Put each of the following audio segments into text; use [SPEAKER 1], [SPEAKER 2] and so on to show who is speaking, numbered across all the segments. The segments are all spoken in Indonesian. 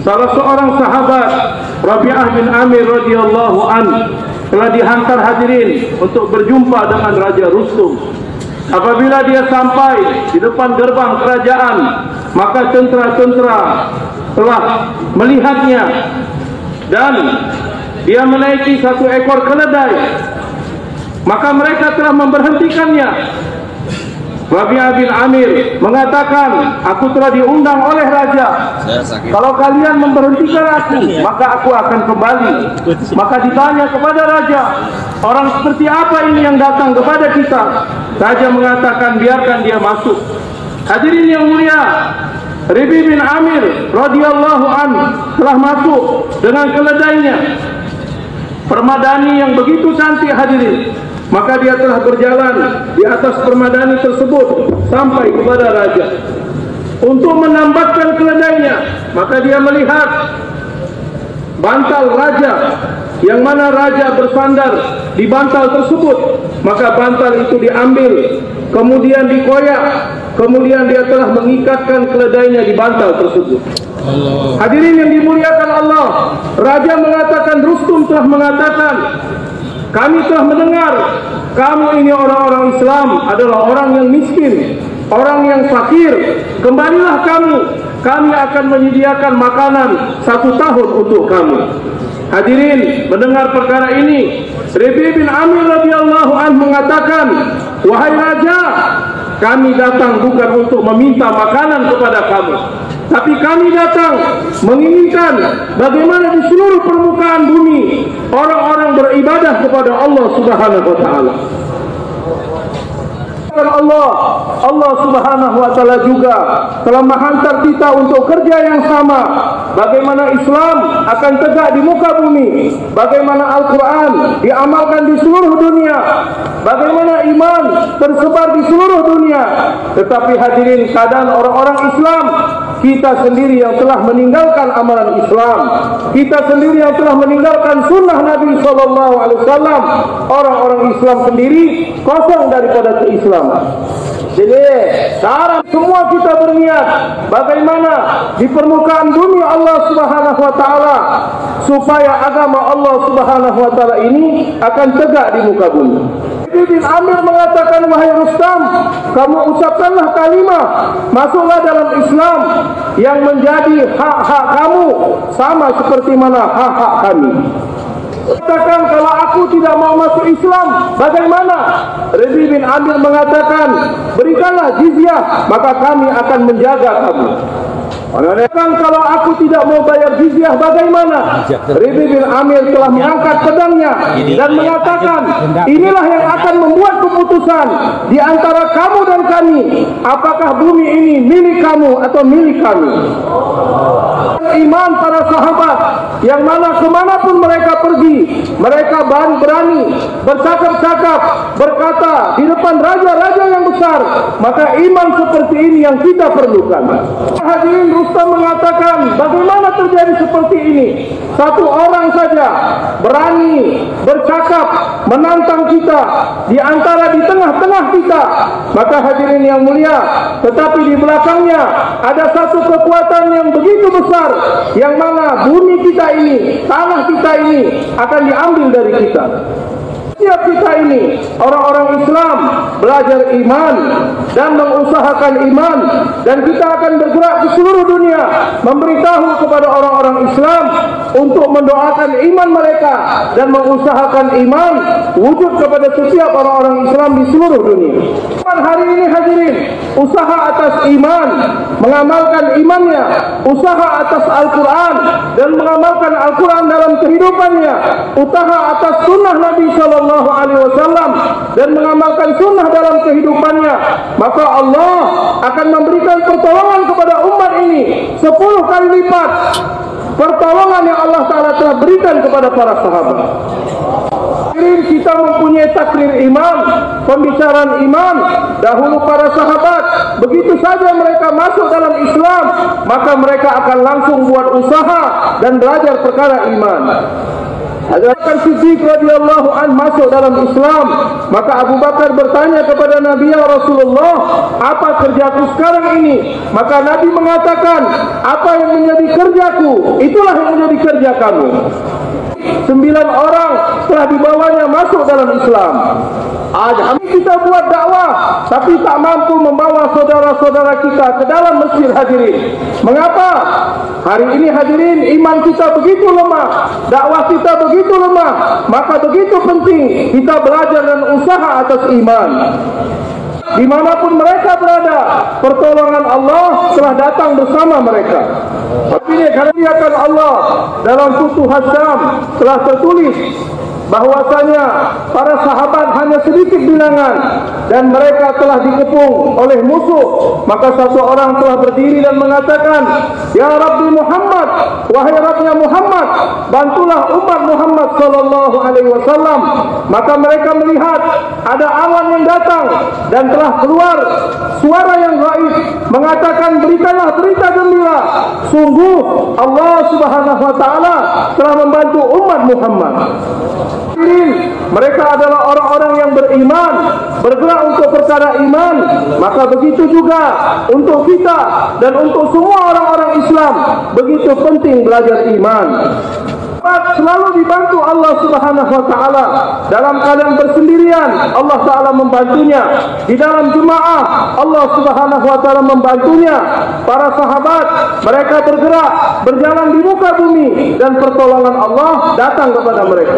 [SPEAKER 1] Salah seorang sahabat Rabi'ah bin Amir radhiyallahu anhu telah dihantar hadirin untuk berjumpa dengan Raja Rustum. Apabila dia sampai di depan gerbang kerajaan, maka tentera-tentera telah melihatnya dan dia menaiki satu ekor keledai. Maka mereka telah memberhentikannya. Rabi'ah bin Amir mengatakan, aku telah diundang oleh raja. Kalau kalian memberhentikan aku, maka aku akan kembali. Maka ditanya kepada raja, orang seperti apa ini yang datang kepada kita? Raja mengatakan, biarkan dia masuk. Hadirin yang mulia, Rabi'ah bin Amir radhiyallahu anhu telah masuk dengan keledainya, permadani yang begitu cantik hadirin. Maka dia telah berjalan di atas permadani tersebut sampai kepada raja untuk menambatkan keledainya. Maka dia melihat bantal raja, yang mana raja bersandar di bantal tersebut. Maka bantal itu diambil, kemudian dikoyak, kemudian dia telah mengikatkan keledainya di bantal tersebut. Hadirin yang dimuliakan Allah, raja mengatakan, Rustum telah mengatakan, kami telah mendengar kamu ini orang-orang Islam adalah orang yang miskin, orang yang fakir. Kembalilah kamu, kami akan menyediakan makanan 1 tahun untuk kamu. Hadirin, mendengar perkara ini, Rabi'ah bin Amir radhiyallahu anhu mengatakan, wahai raja, kami datang bukan untuk meminta makanan kepada kamu, tapi kami datang menginginkan bagaimana di seluruh permukaan bumi orang-orang beribadah kepada Allah Subhanahu wa taala. Allah Subhanahu wa taala juga telah menghantar kita untuk kerja yang sama. Bagaimana Islam akan tegak di muka bumi, bagaimana Al-Quran diamalkan di seluruh dunia, bagaimana iman tersebar di seluruh dunia. Tetapi hadirin, keadaan orang-orang Islam, kita sendiri yang telah meninggalkan amalan Islam, kita sendiri yang telah meninggalkan sunnah Nabi SAW. Orang-orang Islam sendiri kosong daripada keislaman. Jadi sekarang semua kita berniat bagaimana di permukaan bumi Allah Subhanahu wa taala supaya agama Allah Subhanahu wa taala ini akan tegak di muka bumi. Rabi'ah bin Amir mengatakan, wahai Rustam, kamu ucapkanlah kalimah, masuklah dalam Islam yang menjadi hak-hak kamu sama seperti mana hak-hak kami. Katakan, kalau aku tidak mau masuk Islam, bagaimana? Rabi'ah bin Amir mengatakan, berikanlah jizyah, maka kami akan menjaga kamu. Katakan, kalau aku tidak mau bayar jizyah, bagaimana? Rabi'ah bin Amir telah mengangkat pedangnya dan mengatakan, inilah yang akan membuat keputusan di antara kamu dan kami. Apakah bumi ini milik kamu atau milik kami? Iman para sahabat yang mana kemanapun mereka pergi, mereka berani bercakap-cakap, berkata di depan raja-raja yang besar. Maka iman seperti ini yang kita perlukan. Hadirin, Rustam mengatakan, bagaimana terjadi seperti ini? Satu orang saja berani bercakap menantang kita di tengah-tengah kita. Maka hadirin yang mulia, tetapi di belakangnya ada satu kekuatan yang begitu besar, yang mana bumi kita ini, tanah kita ini akan diambil dari kita. Setiap kita ini, orang-orang Islam, belajar iman dan mengusahakan iman, dan kita akan bergerak di seluruh dunia memberitahu kepada orang-orang Islam untuk mendoakan iman mereka dan mengusahakan iman wujud kepada setiap orang-orang Islam di seluruh dunia. Hari ini hadirin, usaha atas iman, mengamalkan imannya, usaha atas Al-Quran dan mengamalkan Al-Quran dalam kehidupannya, usaha atas sunnah Nabi SAW dan mengamalkan sunnah dalam kehidupannya, maka Allah akan memberikan pertolongan kepada umat ini 10 kali lipat pertolongan yang Allah Ta'ala telah berikan kepada para sahabat. Kita mempunyai takrir iman, pembicaraan iman. Dahulu para sahabat, begitu saja mereka masuk dalam Islam, maka mereka akan langsung buat usaha dan belajar perkara iman. Agar Siddiq radhiyallahu an masuk dalam Islam, maka Abu Bakar bertanya kepada Nabi, ya Rasulullah, apa kerjaku sekarang ini? Maka Nabi mengatakan, apa yang menjadi kerjaku, itulah yang menjadi kerja kamu. 9 orang telah dibawanya masuk dalam Islam. Kita buat dakwah tapi tak mampu membawa saudara-saudara kita ke dalam masjid, hadirin. Mengapa? Hari ini hadirin, iman kita begitu lemah, dakwah kita begitu lemah, maka begitu penting kita belajar dan usaha atas iman. Dimanapun mereka berada, pertolongan Allah telah datang bersama mereka. Tapi ini karena Allah dalam Futuhat Syam telah tertulis bahwasanya para sahabat hanya sedikit bilangan dan mereka telah dikepung oleh musuh. Maka satu orang telah berdiri dan mengatakan, ya Rabbi Muhammad, wahai Rabbnya Muhammad, bantulah umat Muhammad sallallahu alaihi wasallam. Maka mereka melihat ada awan yang datang dan telah keluar suara yang gaib mengatakan, berikanlah berita gembira, sungguh Allah Subhanahu wa taala telah membantu umat Muhammad. Mereka adalah orang-orang yang beriman, bergerak untuk perkara iman. Maka begitu juga untuk kita dan untuk semua orang-orang Islam, begitu penting belajar iman. Selalu dibantu Allah Subhanahu wa taala. Dalam keadaan bersendirian, Allah taala membantunya. Di dalam jemaah, Allah Subhanahu wa taala membantunya. Para sahabat, mereka bergerak, berjalan di muka bumi dan pertolongan Allah datang kepada mereka.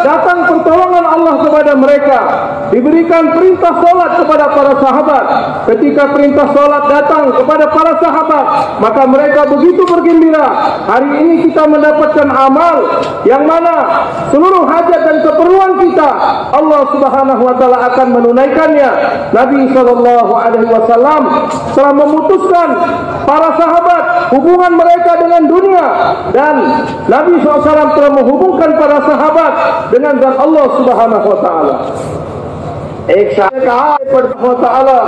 [SPEAKER 1] Datang pertolongan Allah kepada mereka. Diberikan perintah solat kepada para sahabat. Ketika perintah solat datang kepada para sahabat, maka mereka begitu bergembira. Hari ini kita mendapatkan amal yang mana seluruh hajat dan keperluan kita Allah Subhanahu wa taala akan menunaikannya. Nabi sallallahu alaihi wasallam telah memutuskan para sahabat hubungan mereka dengan dunia, dan Nabi SAW telah menghubungkan para sahabat dengan zat Allah Subhanahu wa taala.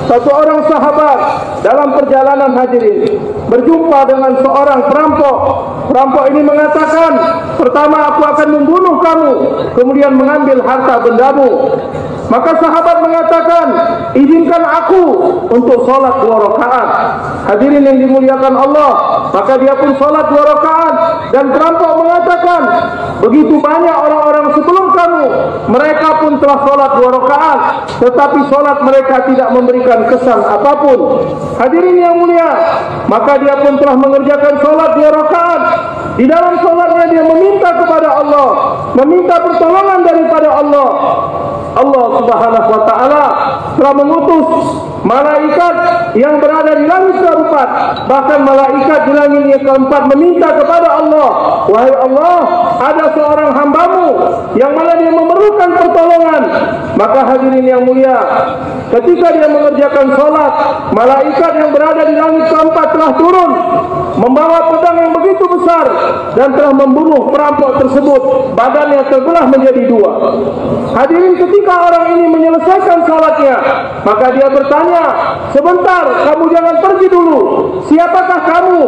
[SPEAKER 1] Satu orang sahabat dalam perjalanan hadirin berjumpa dengan seorang perampok. Perampok ini mengatakan, pertama aku akan membunuh kamu, kemudian mengambil harta bendamu. Maka sahabat mengatakan, izinkan aku untuk sholat 2 rakaat. Hadirin yang dimuliakan Allah, maka dia pun sholat 2 rakaat. Dan perampok mengatakan, begitu banyak orang-orang sebelum kamu, mereka pun telah sholat 2 rakaat, tetapi sholat mereka tidak memberikan kesan apapun. Hadirin yang mulia, maka dia pun telah mengerjakan sholat 2 rakaat. Di dalam sholatnya dia meminta kepada Allah, meminta pertolongan daripada Allah. Allah Subhanahu wa taala telah mengutus malaikat yang berada di langit keempat. Bahkan malaikat di langit yang keempat meminta kepada Allah, wahai Allah, ada seorang hambamu yang mana dia memerlukan pertolongan. Maka hadirin yang mulia, ketika dia mengerjakan sholat, malaikat yang berada di langit keempat telah turun membawa pedang yang begitu besar dan telah membunuh perampok tersebut. Badannya terbelah menjadi 2. Hadirin, ketika orang ini menyelesaikan salatnya, maka dia bertanya, sebentar, kamu jangan pergi dulu, siapakah kamu?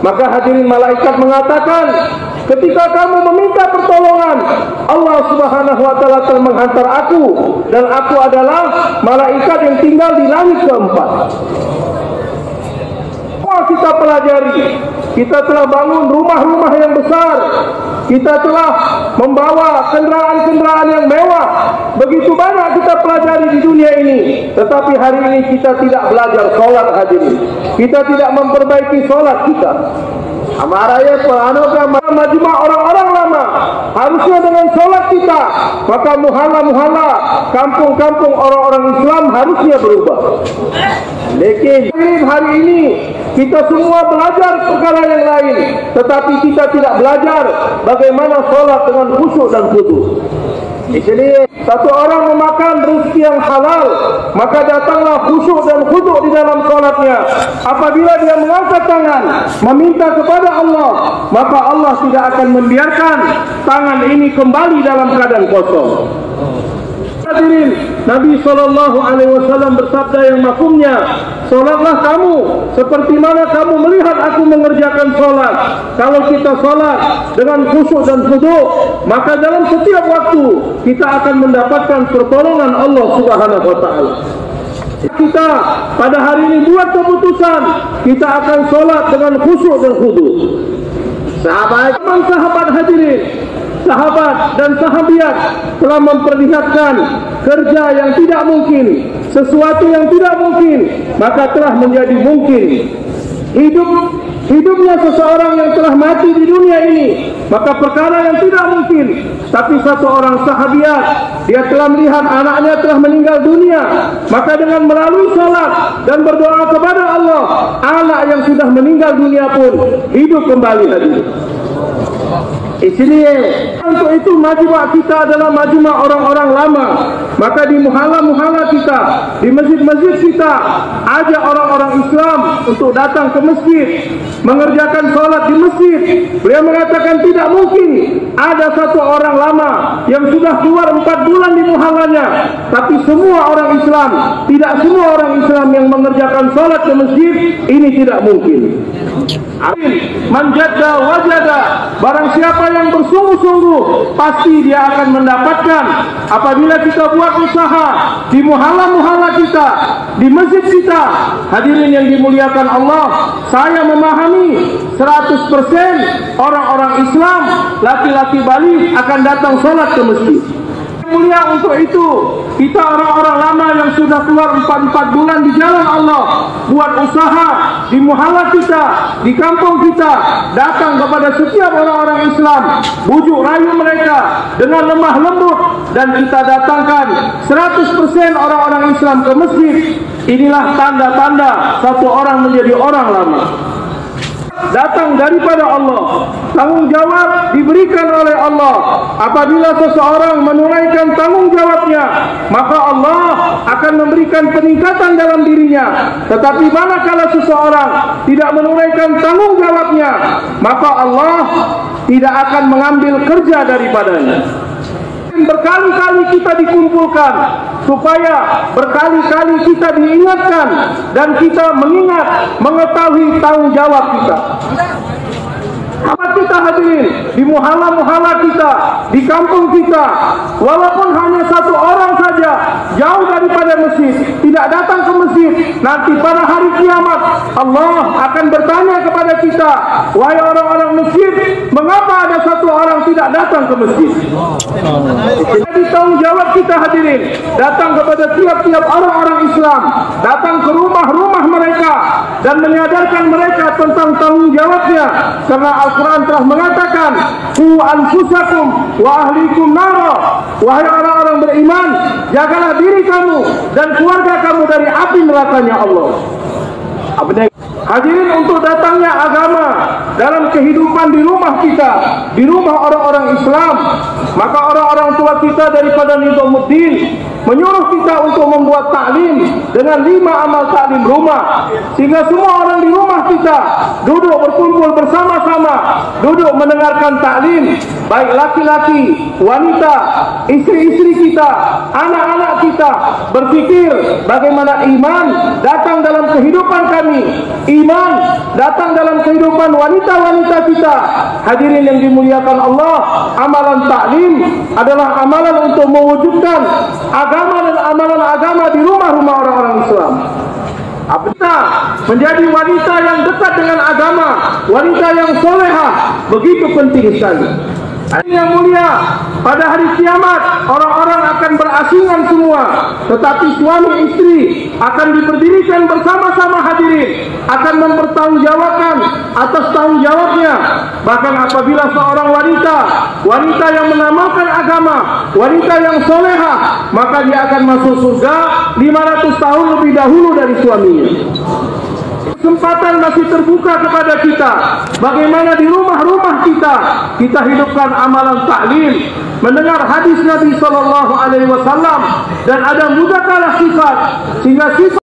[SPEAKER 1] Maka hadirin, malaikat mengatakan, ketika kamu meminta pertolongan, Allah Subhanahu wa taala telah menghantar aku, dan aku adalah malaikat yang tinggal di langit keempat. Kita pelajari, kita telah bangun rumah-rumah yang besar, kita telah membawa kendaraan-kendaraan yang mewah, begitu banyak kita pelajari di dunia ini, tetapi hari ini kita tidak belajar sholat. Hadirin, kita tidak memperbaiki sholat kita. Amaraya peranogama majma orang-orang lama harusnya dengan sholat kita, maka muhalla-muhalla, kampung-kampung orang-orang Islam harusnya berubah. Lekin hari ini kita semua belajar perkara yang lain, tetapi kita tidak belajar bagaimana sholat dengan khusyuk dan khudu. Di sini satu orang memakan rezeki yang halal, maka datanglah khusyuk dan khudu di dalam sholatnya. Apabila dia mengangkat tangan meminta kepada Allah, maka Allah tidak akan membiarkan tangan ini kembali dalam keadaan kosong. Hadirin, Nabi SAW bersabda yang mafhumnya, sholatlah kamu seperti mana kamu melihat berat aku mengerjakan sholat. Kalau kita sholat dengan khusyuk dan khudu', maka dalam setiap waktu kita akan mendapatkan pertolongan Allah Subhanahu wa ta'ala. Kita pada hari ini buat keputusan, kita akan sholat dengan khusyuk dan khudu'. Sahabat hadirin, sahabat dan sahabiat telah memperlihatkan kerja yang tidak mungkin, sesuatu yang tidak mungkin, maka telah menjadi mungkin. Hidupnya seseorang yang telah mati di dunia ini, maka perkara yang tidak mungkin. Tapi satu orang sahabiat, dia telah melihat anaknya telah meninggal dunia, maka dengan melalui salat dan berdoa kepada Allah, anak yang sudah meninggal dunia pun hidup kembali hadirin. Untuk itu majma' kita adalah majma' orang-orang lama. Maka di muhala-muhala kita, di masjid-masjid kita, ajak orang-orang Islam untuk datang ke masjid, mengerjakan sholat di masjid. Beliau mengatakan tidak mungkin ada satu orang lama yang sudah keluar 4 bulan di muhalanya, tapi semua orang Islam, tidak semua orang Islam yang mengerjakan sholat di masjid, ini tidak mungkin. Manjada wajada, barang siapa yang bersungguh-sungguh pasti dia akan mendapatkan. Apabila kita buat usaha di muhala-muhala kita, di masjid kita, hadirin yang dimuliakan Allah, saya memahami 100% orang-orang Islam, laki-laki Bali akan datang sholat ke masjid. Mulia untuk itu, kita orang-orang lama yang sudah keluar 4 bulan di jalan Allah, buat usaha di muhala kita, di kampung kita, datang kepada setiap orang-orang Islam, bujuk rayu mereka dengan lemah lembut, dan kita datangkan 100% orang-orang Islam ke masjid. Inilah tanda-tanda satu orang menjadi orang lama. Datang daripada Allah, tanggung jawab diberikan oleh Allah. Apabila seseorang menunaikan tanggung jawabnya, maka Allah akan memberikan peningkatan dalam dirinya. Tetapi manakala seseorang tidak menunaikan tanggung jawabnya, maka Allah tidak akan mengambil kerja daripadanya. Berkali-kali kita dikumpulkan supaya berkali-kali kita diingatkan dan kita mengingat, mengetahui tanggung jawab kita. Apa kita hadirin di muhala-muhala kita, di kampung kita, walaupun hanya satu orang saja jauh daripada masjid, tidak datang ke masjid, nanti pada hari kiamat Allah akan bertanya kepada kita, wahai orang-orang masjid, mengapa ada satu orang tidak datang ke masjid? Jadi tanggung jawab kita hadirin, datang kepada tiap-tiap orang-orang Islam, datang ke rumah-rumah mereka dan menyadarkan mereka tentang tanggung jawabnya, karena Al-Quran telah mengatakan, qu anfusakum wa ahlikum nara, wahai orang-orang beriman, jagalah diri kamu dan keluarga kamu dari api nerakanya Allah. Hadirin, untuk datangnya agama dalam kehidupan di rumah kita, di rumah orang-orang Islam, maka orang-orang tua kita daripada Nizamuddin menyuruh kita untuk membuat taklim dengan 5 amal taklim rumah, sehingga semua orang di rumah kita duduk berkumpul bersama-sama, duduk mendengarkan taklim, baik laki-laki, wanita, istri-istri kita, anak-anak kita, berpikir bagaimana iman datang dalam kehidupan kami, iman datang dalam kehidupan wanita-wanita kita. Hadirin yang dimuliakan Allah, amalan taklim adalah amalan untuk mewujudkan agama dan amalan agama di rumah-rumah orang-orang Islam. Kita menjadi wanita yang dekat dengan agama, wanita yang solehah, begitu penting sekali. Yang mulia, pada hari kiamat orang-orang akan berasingan semua, tetapi suami istri akan diberdirikan bersama-sama hadirin, akan mempertanggungjawabkan atas tanggung jawabnya. Bahkan apabila seorang wanita yang mengamalkan agama, wanita yang solehah, maka dia akan masuk surga 500 tahun lebih dahulu dari suaminya. Kesempatan masih terbuka kepada kita. Bagaimana di rumah-rumah kita hidupkan amalan taklim, mendengar hadis Nabi SAW, dan ada mudakalah sifat, sehingga sifat